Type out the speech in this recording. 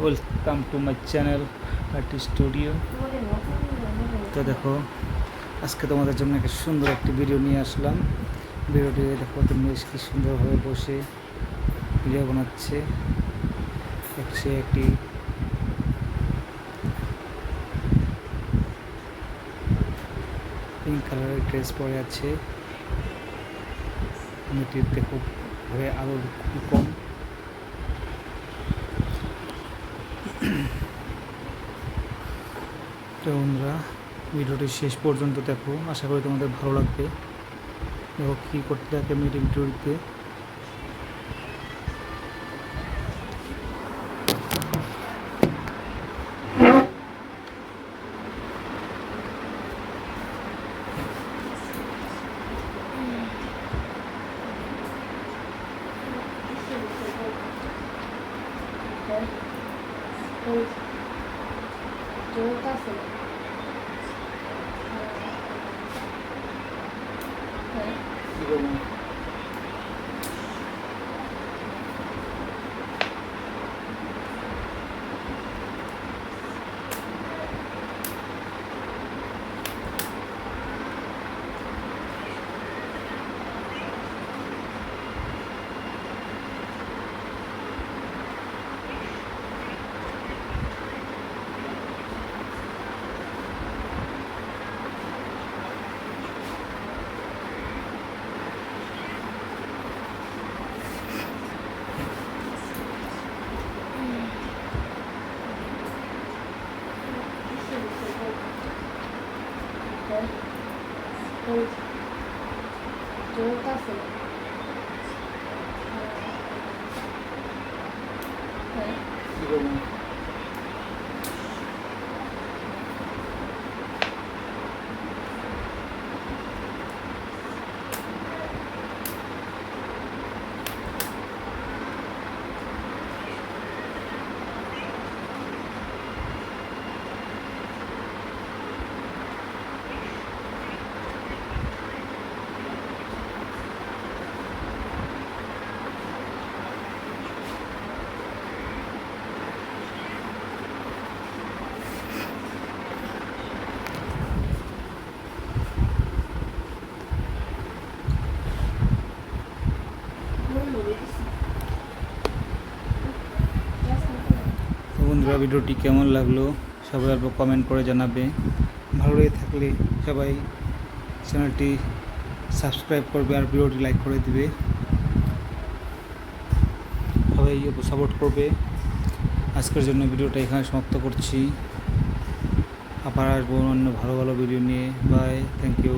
Welcome to my channel RT studio. তো দেখো, আজকে তোমাদের জন্য একটা সুন্দর একটি ভিডিও নিয়ে আসলাম। ভিডিওটি দেখো, মেশ কি সুন্দরভাবে বসে ভিডিও বানাচ্ছে। সে একটি পিঙ্ক কালারের ড্রেস পরে আছে। মেয়েটির দেখো ঘরে আলো খুবই কম। তো বন্ধুরা, ভিডিওটি শেষ পর্যন্ত দেখো, আশা করি তোমাদের ভালো লাগবে। দেখো কী করতে থাকে মেয়েটি ভিডিওটিতে। বন্ধুরা, ভিডিওটি কেমন লাগলো সবাই অল্প কমেন্ট করে জানাবে। ভালো লেগে থাকলে সবাই চ্যানেলটি সাবস্ক্রাইব করবে আর ভিডিওটি লাইক করে দিবে। সবাই সাপোর্ট করবে। আজকের জন্য ভিডিওটা এখানে সমাপ্ত করছি। আবার আসবো অন্য ভালো ভালো ভিডিও নিয়ে। Bye, thank you.